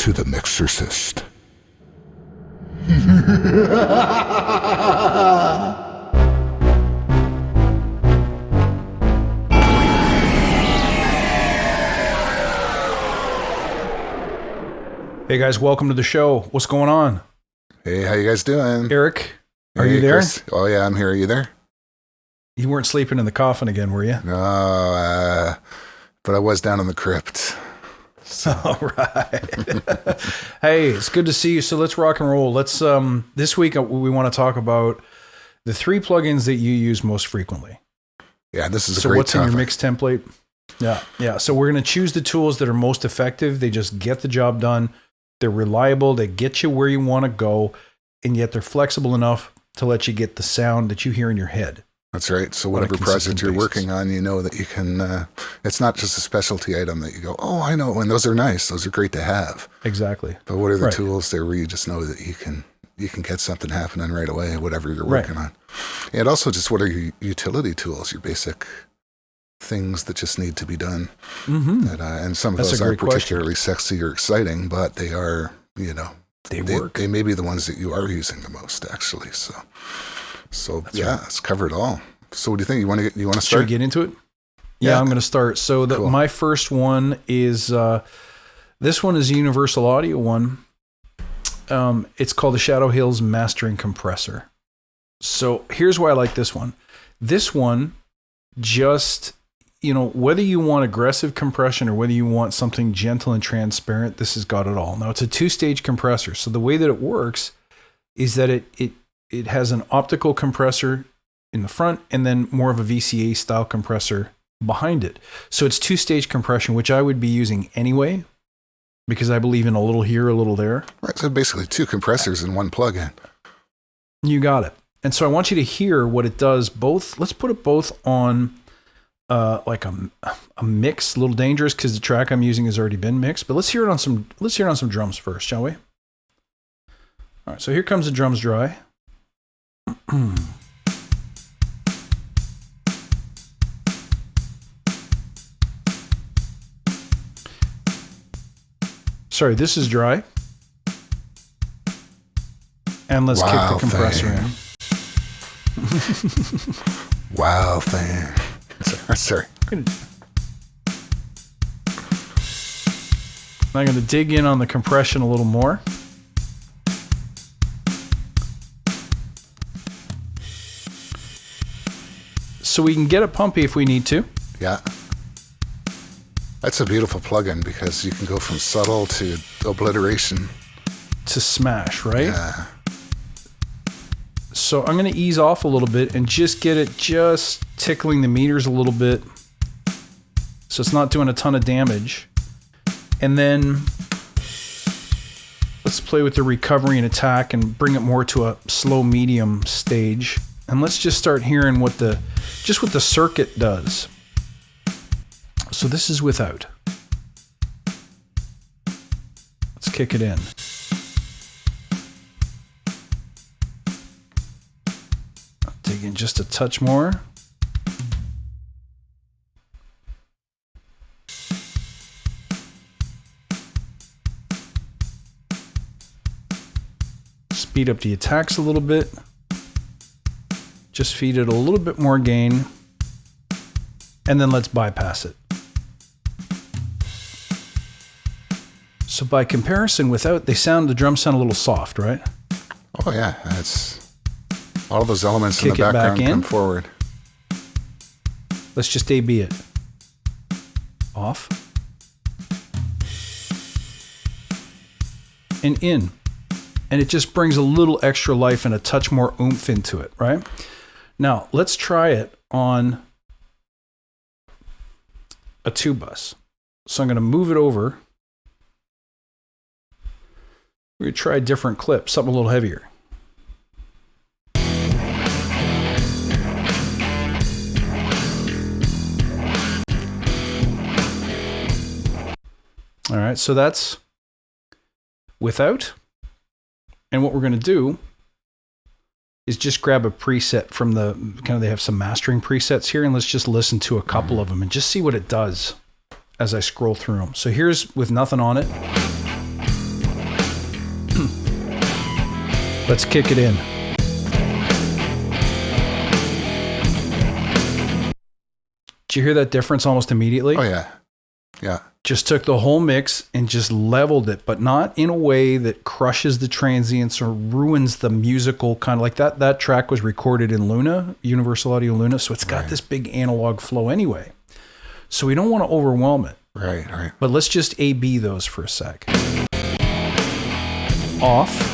to the Mixorcist. Hey guys, welcome to the show. What's going on? Hey, how you guys doing? Eric, are Hey, you there? Chris. Oh yeah, I'm here. Are you there? You weren't sleeping in the coffin again, were you? No, but I was down in the crypt. All right. Hey, it's good to see you. So let's rock and roll. Let's this week we want to talk about the 3 plugins that you use most frequently. Yeah, this is a So great what's topic. in your mix template? Yeah. So we're going to choose the tools that are most effective. They just get the job done. They're reliable. They get you where you want to go, and yet they're flexible enough to let you get the sound that you hear in your head. That's right. So on a whatever consistent project you're basis. working on, you know that you can, it's not just a specialty item that you go, oh, I know, and those are nice. Those are great to have. Exactly. But what are the Right. tools there where you just know that you can get something happening right away, whatever you're working on. And also just what are your utility tools, your basic things that just need to be done. Mm-hmm. That, and some of That's those a aren't great question. particularly sexy or exciting, but they are, They work. They may be the ones that you are using the most, actually. So That's yeah, right. it's covered all. So what do you think? You want to Should we start? get into it? Yeah, Yeah. I'm going to start. So Cool. my first one is, this one is a Universal Audio one. It's called the Shadow Hills Mastering Compressor. So here's why I like this one. This one just, whether you want aggressive compression or whether you want something gentle and transparent, this has got it all. Now it's a 2-stage compressor. So the way that it works is that it has an optical compressor in the front and then more of a VCA style compressor behind it. So it's 2-stage compression, which I would be using anyway, because I believe in a little here, a little there. Right, so basically 2 compressors in one plug-in. You got it. And so I want you to hear what it does both. Let's put it both on like a mix, a little dangerous because the track I'm using has already been mixed, but let's hear it on some drums first, shall we? All right, so here comes the drums dry. Sorry, this is dry. And let's kick the compressor in. Wow, thing. Sorry. I'm going to dig in on the compression a little more. So we can get it pumpy if we need to. Yeah. That's a beautiful plugin because you can go from subtle to obliteration. To smash, right? Yeah. So I'm going to ease off a little bit and just get it just tickling the meters a little bit. So it's not doing a ton of damage. And then let's play with the recovery and attack and bring it more to a slow medium stage. And let's just start hearing what the circuit does. So this is without. Let's kick it in. Dig in just a touch more. Speed up the attacks a little bit. Just feed it a little bit more gain. And then let's bypass it. So by comparison, without, the drums sound a little soft, right? Oh, yeah. It's all of those elements Kick in the it back background in. come forward. Let's just A/B it. Off. And in. And it just brings a little extra life and a touch more oomph into it, right? Now, let's try it on a 2-bus. So I'm going to move it over. We're going to try a different clip, something a little heavier. All right, so that's without. And what we're going to do is just grab a preset from they have some mastering presets here, and let's just listen to a couple of them and just see what it does as I scroll through them. So here's with nothing on it. Let's kick it in. Did you hear that difference almost immediately? Oh, yeah. Yeah. Just took the whole mix and just leveled it, but not in a way that crushes the transients or ruins the musical kind of like that. That track was recorded in Luna, Universal Audio Luna, so it's got this big analog flow anyway. So we don't want to overwhelm it. Right. But let's just A-B those for a sec. Off.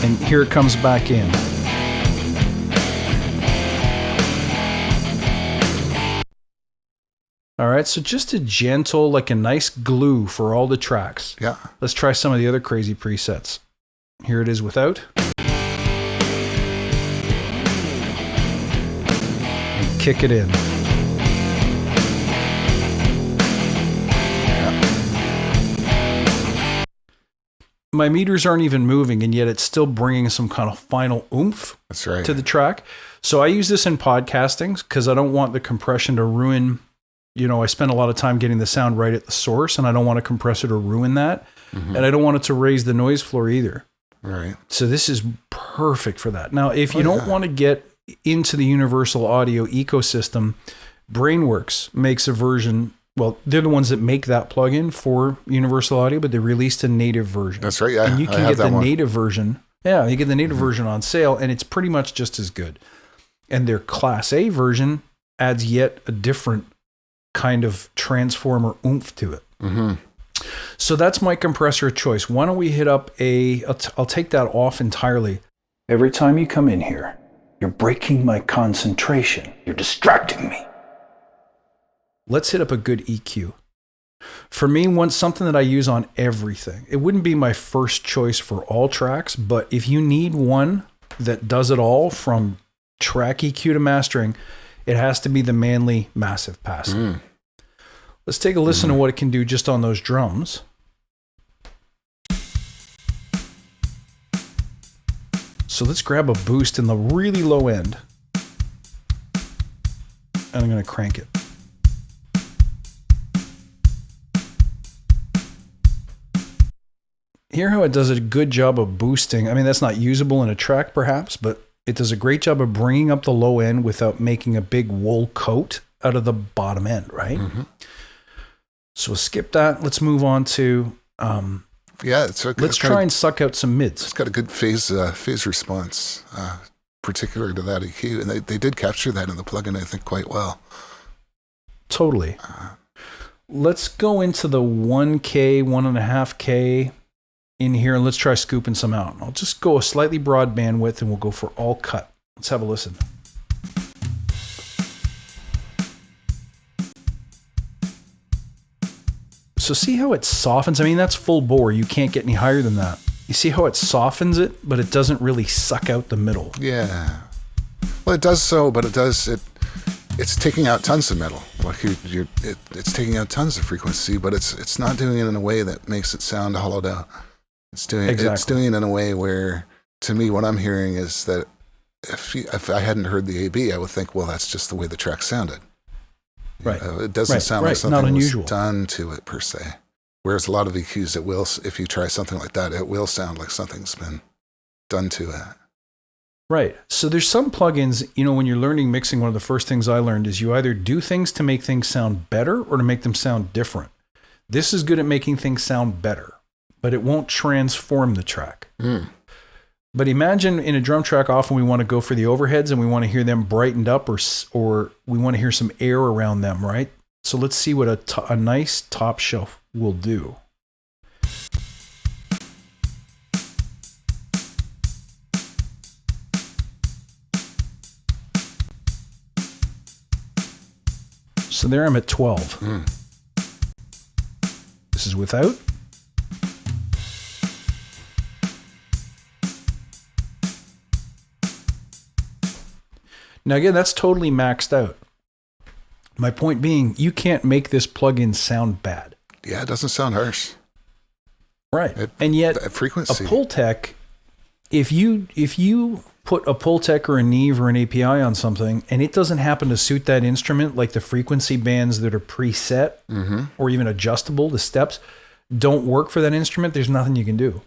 And here it comes back in. All right, so just a gentle, like a nice glue for all the tracks. Yeah. Let's try some of the other crazy presets. Here it is without. And kick it in. Yeah. My meters aren't even moving, and yet it's still bringing some kind of final oomph That's right. to the track. So I use this in podcasting because I don't want the compression to ruin. I spend a lot of time getting the sound right at the source, and I don't want a compressor to ruin that. Mm-hmm. And I don't want it to raise the noise floor either. Right. So this is perfect for that. Now, if you don't want to get into the Universal Audio ecosystem, Brainworks makes a version. Well, they're the ones that make that plugin for Universal Audio, but they released a native version. That's right. Yeah, and you can get the native version. Yeah, you get the native version on sale, and it's pretty much just as good. And their Class A version adds yet a different kind of transformer oomph to it. Mm-hmm. So that's my compressor of choice. Why don't we hit up I'll take that off entirely. Every time you come in here, you're breaking my concentration. You're distracting me. Let's hit up a good EQ. For me, something that I use on everything. It wouldn't be my first choice for all tracks, but if you need one that does it all from track EQ to mastering, it has to be the Manley Massive Passive. Let's take a listen to what it can do just on those drums. So let's grab a boost in the really low end. And I'm going to crank it. Hear how it does a good job of boosting. I mean, that's not usable in a track perhaps, but it does a great job of bringing up the low end without making a big wool coat out of the bottom end, right? Mm-hmm. So we'll skip that. Let's move on to... let's try and suck out some mids. It's got a good phase response, particular to that EQ. And they did capture that in the plugin, I think, quite well. Totally. Let's go into the 1K, 1.5K... in here, and let's try scooping some out. I'll just go a slightly broad bandwidth and we'll go for all cut. Let's have a listen. So see how it softens? I mean, that's full bore. You can't get any higher than that. You see how it softens it, but it doesn't really suck out the middle. Yeah. Well, it does so, but it's taking out tons of metal. Like it's taking out tons of frequency, but it's not doing it in a way that makes it sound hollowed out. It's doing it in a way where, to me, what I'm hearing is that if I hadn't heard the AB, I would think, well, that's just the way the track sounded. Right. It doesn't sound like something not unusual. was done to it per se. Whereas a lot of EQs, it will, if you try something like that, it will sound like something's been done to it. Right. So there's some plugins, when you're learning mixing, one of the first things I learned is you either do things to make things sound better or to make them sound different. This is good at making things sound better, but it won't transform the track. But imagine in a drum track, often we want to go for the overheads and we want to hear them brightened up or we want to hear some air around them, right? So let's see what a nice top shelf will do. So there I'm at 12. This is without. Now again, that's totally maxed out. My point being, you can't make this plugin sound bad. Yeah, it doesn't sound harsh. Right. And yet, a frequency. A Pultec, if you put a Pultec or a Neve or an API on something, and it doesn't happen to suit that instrument, like the frequency bands that are preset or even adjustable, the steps, don't work for that instrument, there's nothing you can do.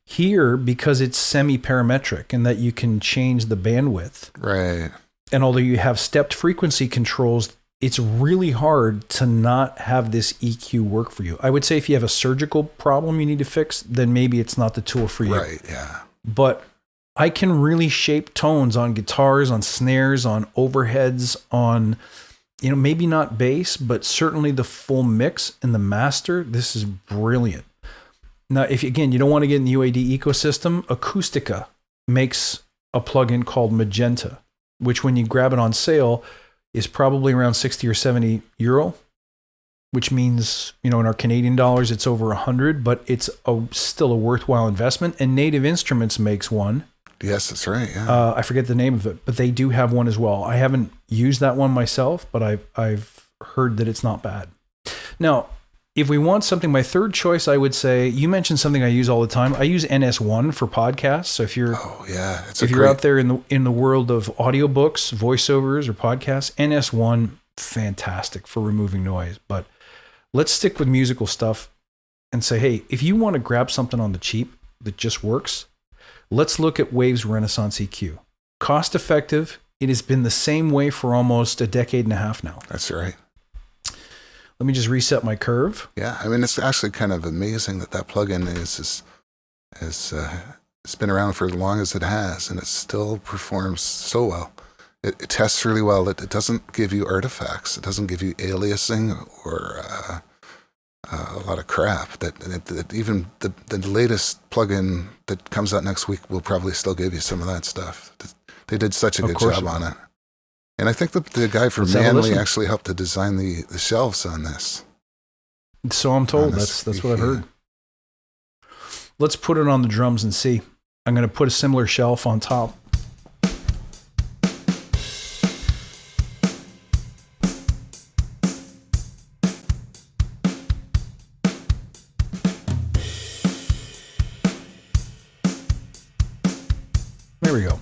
Here, because it's semi-parametric and that you can change the bandwidth. Right. And although you have stepped frequency controls, it's really hard to not have this EQ work for you. I would say if you have a surgical problem you need to fix, then maybe it's not the tool for you. Right, yeah. But I can really shape tones on guitars, on snares, on overheads, on, maybe not bass, but certainly the full mix and the master. This is brilliant. Now, if you don't want to get in the UAD ecosystem, Acoustica makes a plugin called Magenta, which when you grab it on sale is probably around 60 or 70 euro, which means, in our Canadian dollars, it's over 100, but it's still a worthwhile investment. And Native Instruments makes one. Yes, that's right. Yeah. I forget the name of it, but they do have one as well. I haven't used that one myself, but I've heard that it's not bad. Now, if we want something, my third choice, I would say, you mentioned something I use all the time. I use NS1 for podcasts. So if you're you're out there in the world of audiobooks, voiceovers, or podcasts, NS1, fantastic for removing noise. But let's stick with musical stuff and say, hey, if you want to grab something on the cheap that just works, let's look at Waves Renaissance EQ. Cost effective. It has been the same way for almost a decade and a half now. That's right. Let me just reset my curve. Yeah, I mean, it's actually kind of amazing that plugin it's been around for as long as it has, and it still performs so well. It tests really well. It doesn't give you artifacts. It doesn't give you aliasing or a lot of crap. That even the latest plugin that comes out next week will probably still give you some of that stuff. They did such a good job on it. And I think the guy from Manly actually helped to design the shelves on this. So I'm told. That's what I've heard. Let's put it on the drums and see. I'm going to put a similar shelf on top. There we go.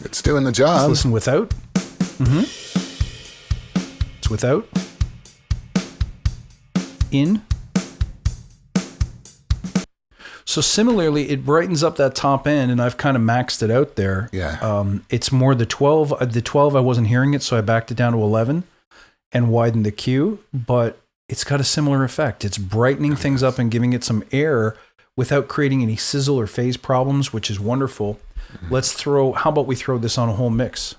It's doing the job. Let's listen without. It's without. In. So similarly, it brightens up that top end, and I've kind of maxed it out there. Yeah. It's more the 12. The 12, I wasn't hearing it, so I backed it down to 11 and widened the Q, but it's got a similar effect. It's brightening things up and giving it some air without creating any sizzle or phase problems, which is wonderful. How about we throw this on a whole mix?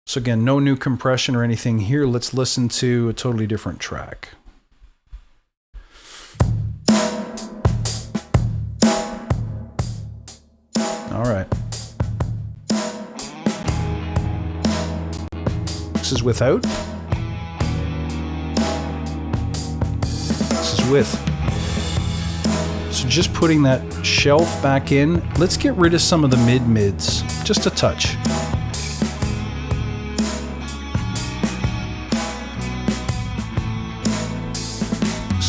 So again, no new compression or anything here. Let's listen to a totally different track. All right. This is without. This is with. So just putting that shelf back in. Let's get rid of some of the mid-mids. Just a touch.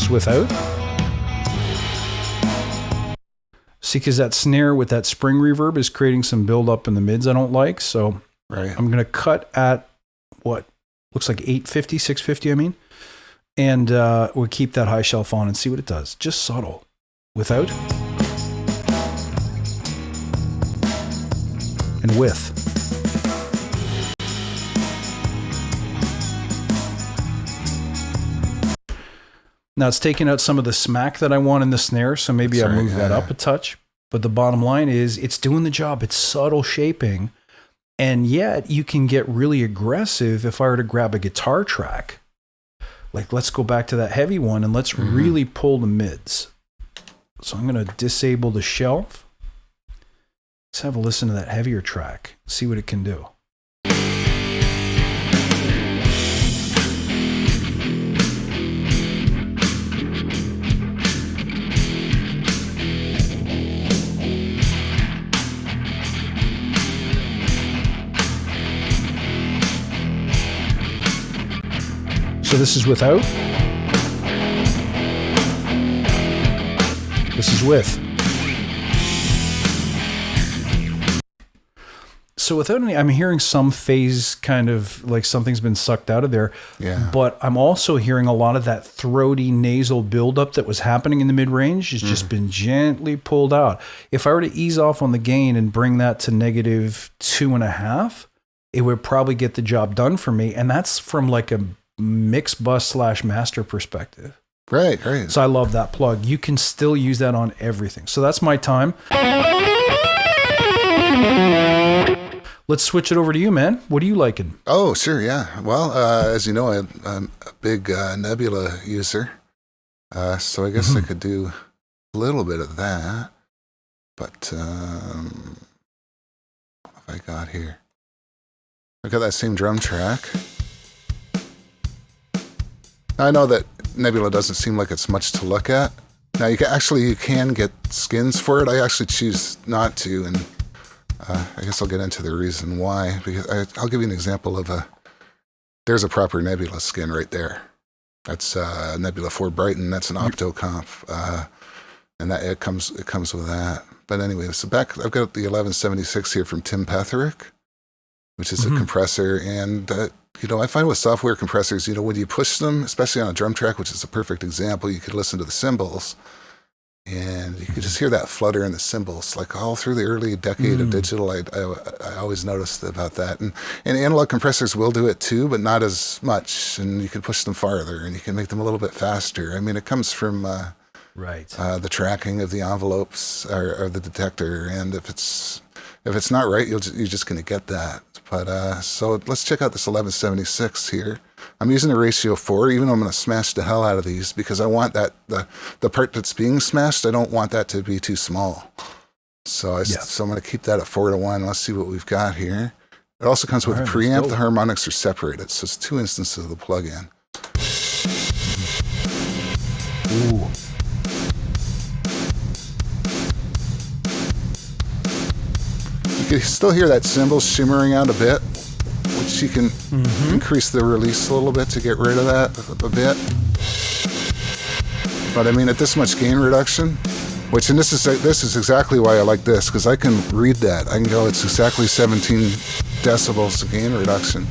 Without. See, because that snare with that spring reverb is creating some build-up in the mids I don't like. So I'm going to cut at what looks like 850, 650, I mean. And we'll keep that high shelf on and see what it does. Just subtle. Without. And with. Now it's taking out some of the smack that I want in the snare, so maybe I'll move that up a touch. But the bottom line is it's doing the job. It's subtle shaping. And yet you can get really aggressive if I were to grab a guitar track. Like, let's go back to that heavy one and let's really pull the mids. So I'm going to disable the shelf. Let's have a listen to that heavier track. See what it can do. So this is without. This is with. So without any, I'm hearing some phase kind of like something's been sucked out of there. Yeah. But I'm also hearing a lot of that throaty nasal buildup that was happening in the mid range has just been gently pulled out. If I were to ease off on the gain and bring that to -2.5, it would probably get the job done for me. And that's from like a mix bus / master perspective. Right. So I love that plug. You can still use that on everything. So that's my time. Let's switch it over to you, man. What are you liking? Oh, sure, yeah. Well, as you know, I'm a big Nebula user, so I guess I could do a little bit of that. But what have I got here? I've got that same drum track. I know that Nebula doesn't seem like it's much to look at. Now, you can get skins for it. I actually choose not to, and I guess I'll get into the reason why. Because I'll give you an example of there's a proper Nebula skin right there. That's Nebula 4 Brighton. That's an Octo comp, and that it comes with that. But anyway, so back I've got the 1176 here from Tim Petherick, which is a compressor, and I find with software compressors, when you push them, especially on a drum track, which is a perfect example, you could listen to the cymbals. And you could just hear that flutter in the cymbals, like all through the early decade of digital. I always noticed about that, and analog compressors will do it too, but not as much. And you can push them farther, and you can make them a little bit faster. I mean, it comes from the tracking of the envelopes or the detector, and if it's not right, you're just going to get that. But so let's check out this 1176 here. I'm using a ratio 4, even though I'm going to smash the hell out of these because I want that the part that's being smashed, I don't want that to be too small. So I'm going to keep that at 4:1. Let's see what we've got here. It also comes with a preamp. The harmonics are separated, so it's 2 instances of the plug-in. Ooh. You can still hear that cymbal shimmering out a bit, which you can increase the release a little bit to get rid of that a bit. But I mean, at this much gain reduction, this is exactly why I like this, because I can read that. I can go, it's exactly 17 decibels of gain reduction.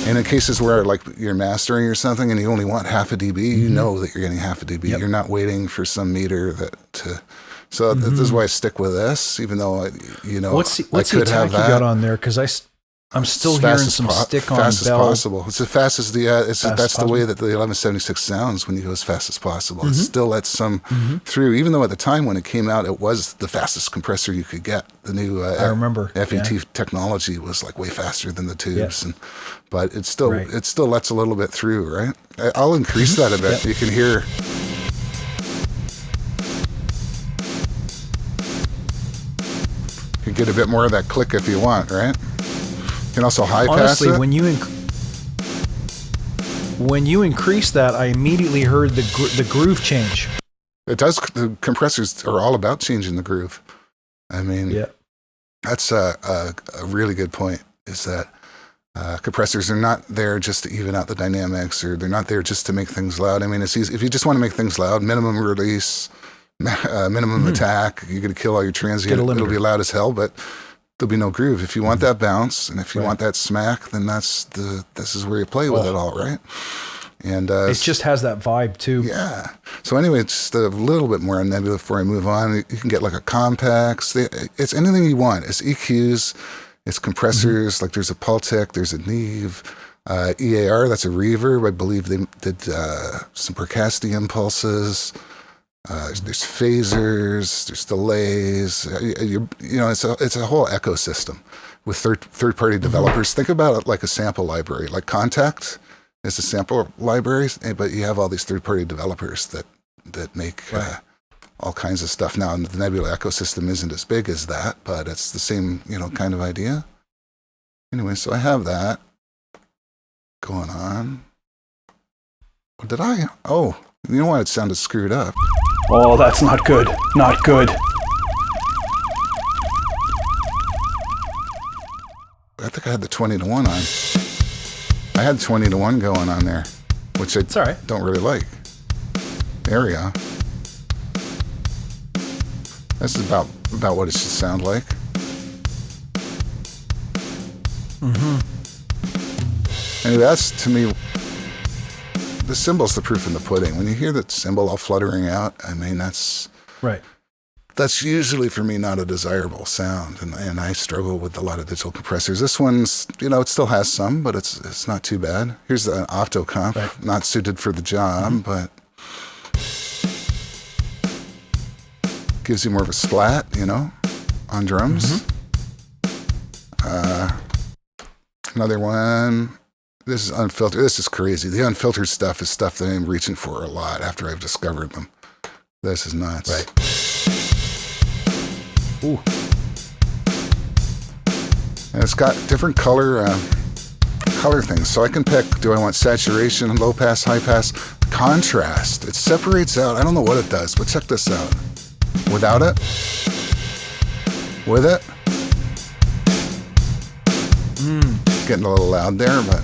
And in cases where like you're mastering or something and you only want half a dB, you know that you're getting half a dB. Yep. You're not waiting for some meter So this is why I stick with this, even though what's the attack you got on there? Because I'm still hearing some stick on fast bell. As possible. It's as fast as that's the way that the 1176 sounds when you go as fast as possible. It still lets some through, even though at the time when it came out, it was the fastest compressor you could get. The new I remember FET technology was like way faster than the tubes, but it still lets a little bit through, right? I'll increase that a bit. You can hear. You can get a bit more of that click if you want, right? You can also high pass it. Honestly, when you increase that, I immediately heard the groove change. It does. The compressors are all about changing the groove. I mean, that's a really good point. Is that compressors are not there just to even out the dynamics, or they're not there just to make things loud. I mean, it's easy if you just want to make things loud. Minimum release. Minimum attack, you're going to kill all your transient. It'll be loud as hell, but there'll be no groove. If you want that bounce and if you want that smack, then this is where you play with it all, right? And it just has that vibe too. Yeah. So anyway, it's just a little bit more on Nebula before I move on. You can get like a complex. It's anything you want. It's EQs, it's compressors. Like there's a Pultec, there's a Neve. EAR, that's a reverb. I believe they did some Percasti impulses. There's phasers, there's delays. It's a whole ecosystem with third-party developers. Think about it like a sample library. Like Contact is a sample library, but you have all these third-party developers that make all kinds of stuff. Now, the Nebula ecosystem isn't as big as that, but it's the same kind of idea. Anyway, so I have that going on. What did I? Oh, you know why it sounded screwed up? Oh, that's not good. Not good. I think I had the 20-1 on. I had 20-1 going on there, which I don't really like. There we go. This is about what it should sound like. Anyway, that's, to me, the cymbal's the proof in the pudding. When you hear that cymbal all fluttering out, I mean, that's usually for me not a desirable sound, and I struggle with a lot of digital compressors. This one's, it still has some, but it's not too bad. Here's an Opto comp, not suited for the job, but gives you more of a splat, on drums. Another one. This is Unfiltered. This is crazy. The Unfiltered stuff is stuff that I'm reaching for a lot after I've discovered them. This is nuts. Right. Ooh. And it's got different color things. So I can pick, do I want saturation, low pass, high pass, contrast. It separates out. I don't know what it does, but check this out. Without it. With it. Getting a little loud there, but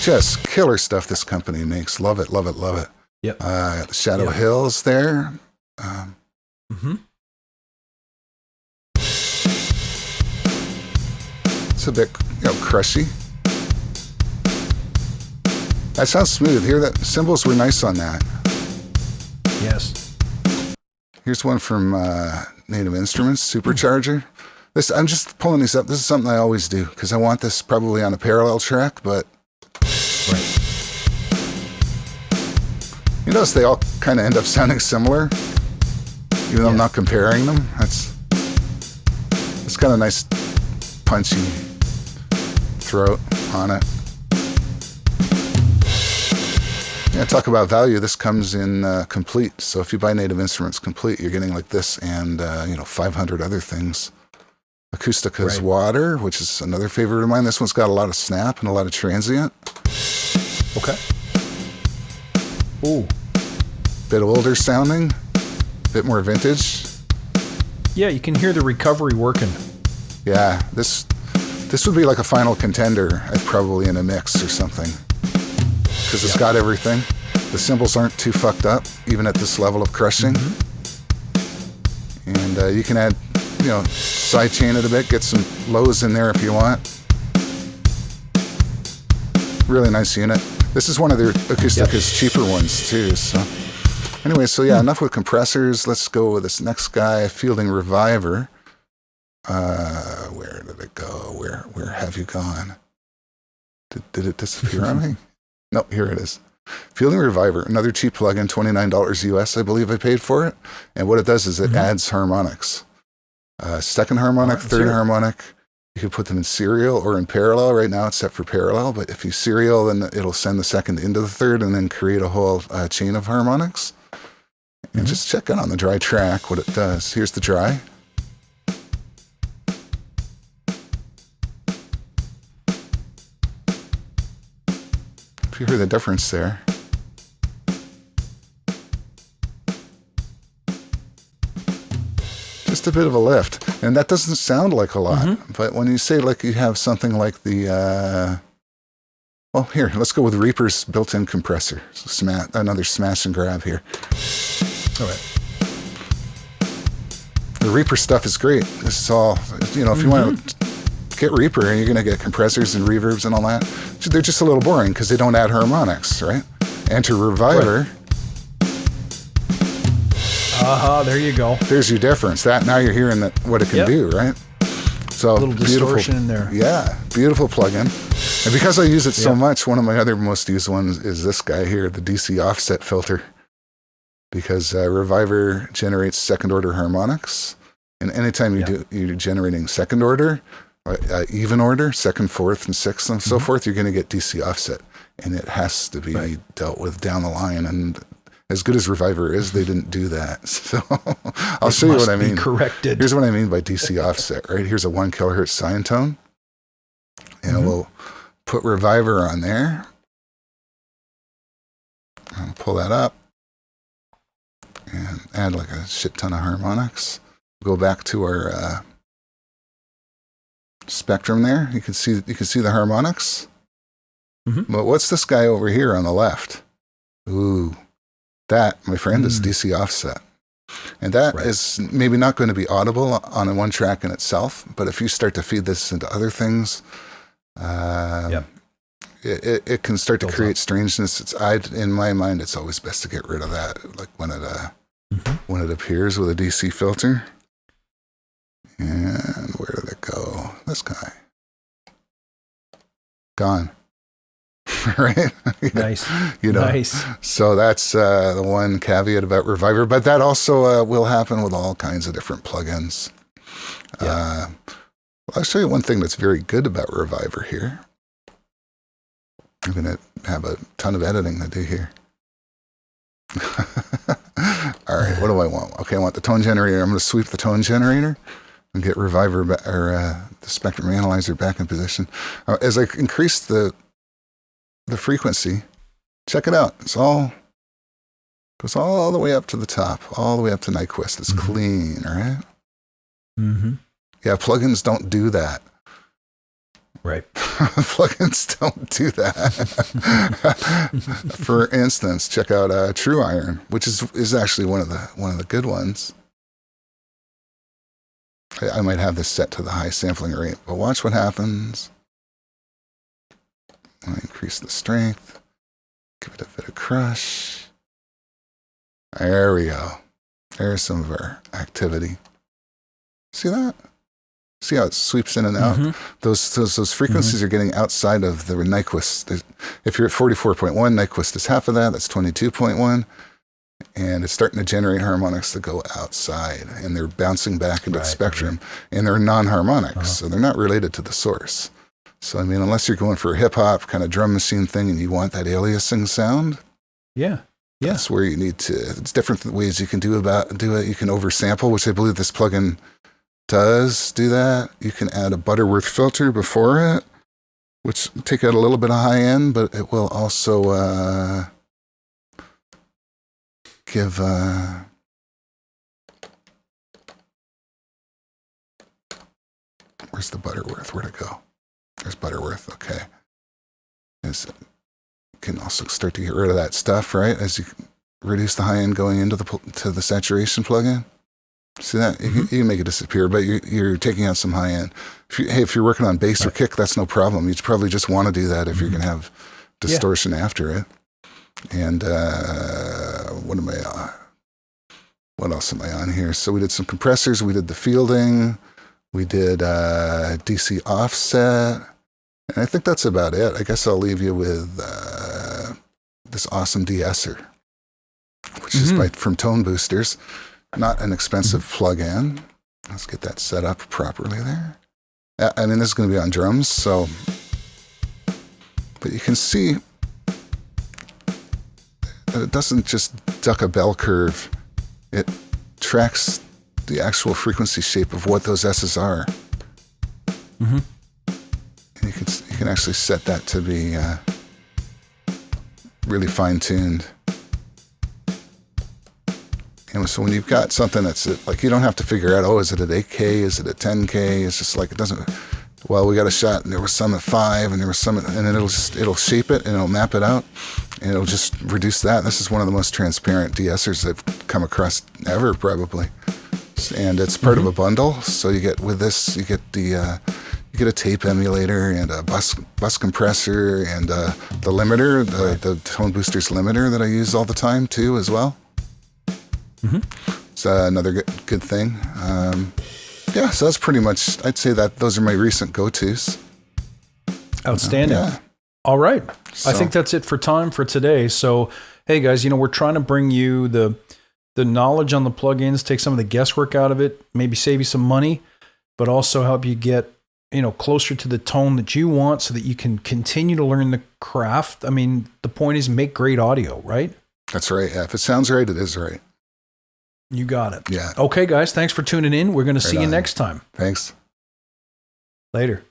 just killer stuff this company makes. Love it, love it, love it. Yep. Got the Shadow Hills there. It's a bit, crushy. That sounds smooth. Hear that? Cymbals were nice on that. Yes. Here's one from Native Instruments, Supercharger. I'm just pulling these up. This is something I always do because I want this probably on a parallel track, but you notice they all kind of end up sounding similar, even though I'm not comparing them. It's got a nice punchy throat on it. Yeah, talk about value. This comes in complete. So if you buy Native Instruments complete, you're getting like this and 500 other things. Acoustica's Water, which is another favorite of mine. This one's got a lot of snap and a lot of transient. Okay. Ooh. Bit older sounding, bit more vintage. Yeah, you can hear the recovery working. Yeah, this would be like a final contender, probably in a mix or something. Because it's got everything. The cymbals aren't too fucked up, even at this level of crushing. And you can add, sidechain it a bit, get some lows in there if you want. Really nice unit. This is one of their Acoustica's cheaper ones too. So anyway, enough with compressors. Let's go with this next guy, Fielding Reviver. Where did it go? Where have you gone? Did it disappear on me? No, here it is. Fielding Reviver, another cheap plugin, $29 US, I believe I paid for it. And what it does is it adds harmonics. Second harmonic, third harmonic. You can put them in serial or in parallel. Right now it's set for parallel, but if you serial, then it'll send the second into the third and then create a whole chain of harmonics. And just check out on the dry track what it does. Here's the dry. If you hear the difference there. Just a bit of a lift. And that doesn't sound like a lot. But when you say like you have something like the, here, let's go with Reaper's built-in compressor. So another smash and grab here. All right. The Reaper stuff is great. This is all, if you want to get Reaper, and you're going to get compressors and reverbs and all that. They're just a little boring because they don't add harmonics, right? Enter Reviver. There you go. There's your difference. Now you're hearing what it can do, right? So a little distortion in there. Yeah, beautiful plugin. And because I use it so much, one of my other most used ones is this guy here, the DC offset filter. Because Reviver generates second order harmonics. And anytime you're generating second order, even order, second, fourth, and sixth, and so forth, you're going to get DC offset. And it has to be dealt with down the line. And as good as Reviver is, they didn't do that. So I'll show you what I mean. Corrected. Here's what I mean by DC offset, right? Here's a 1 kilohertz sine tone. And we'll put Reviver on there. I'll pull that up. And add like a shit ton of harmonics. Go back to our spectrum there. You can see the harmonics. But what's this guy over here on the left? Ooh, that, my friend, is DC offset. And that is maybe not going to be audible on a one track in itself, but if you start to feed this into other things, it can start to create strangeness. In my mind, it's always best to get rid of that, like when it appears with a DC filter. And where did it go? This guy. Gone. Right? Nice. Nice. So that's the one caveat about Reviver, but that also will happen with all kinds of different plugins. I'll show you one thing that's very good about Reviver here. I'm going to have a ton of editing to do here. All right, what do I want? Okay, I want the tone generator. I'm going to sweep the tone generator and get Reviver the spectrum analyzer back in position. As I increase the frequency, check it out. Goes all the way up to the top, all the way up to Nyquist. It's clean, all right? Mm-hmm. Yeah, plugins don't do that. Right. Plugins don't do that. For instance, check out True Iron, which is actually one of the good ones. I might have this set to the high sampling rate, but watch what happens. I increase the strength. Give it a bit of crush. There we go. There's some of our activity. See that? See how it sweeps in and out? Mm-hmm. Those frequencies are getting outside of the Nyquist. If you're at 44.1, Nyquist is half of that. That's 22.1. And it's starting to generate harmonics that go outside. And they're bouncing back into the spectrum. Right. And they're non-harmonics, so they're not related to the source. So, I mean, unless you're going for a hip-hop kind of drum machine thing and you want that aliasing sound, that's where you need to. It's different ways you can do it. You can oversample, which I believe this plugin does do that. You can add a Butterworth filter before it, which take out a little bit of high end, but it will also give where's the Butterworth? Where'd it go? There's Butterworth. Okay. You can also start to get rid of that stuff, right? As you reduce the high end going into the saturation plugin. See that? Mm-hmm. You can make it disappear, but you're taking out some high end. If you're working on bass or kick, that's no problem. You probably just want to do that if you're going to have distortion after it. And what else am I on here? So we did some compressors. We did the fielding. We did DC offset. And I think that's about it. I guess I'll leave you with this awesome de-esser, which is from Tone Boosters. Not an expensive plug-in. Let's get that set up properly there. I mean, this is going to be on drums, but you can see that it doesn't just duck a bell curve. It tracks the actual frequency shape of what those S's are. Mm-hmm. And you can actually set that to be really fine-tuned. And so when you've got something that's like, you don't have to figure out, is it at 8K? Is it at 10K? It's just like, it doesn't, we got a shot and there was some at 5 and there was some, and it'll shape it and it'll map it out and it'll just reduce that. This is one of the most transparent de-essers I've come across ever, probably. And it's part of a bundle. So you get you get a tape emulator and a bus compressor and the limiter, the Tone Boosters limiter that I use all the time too as well. Mm-hmm. It's another good thing. So that's pretty much, I'd say that those are my recent go-tos. Outstanding. All right. So, I think that's it for time for today. So, hey guys, we're trying to bring you the knowledge on the plugins, take some of the guesswork out of it, maybe save you some money, but also help you get, closer to the tone that you want so that you can continue to learn the craft. I mean, the point is make great audio, right? That's right. Yeah. If it sounds right, it is right. You got it. Yeah. Okay, guys. Thanks for tuning in. We're going to see you next time. Thanks. Later.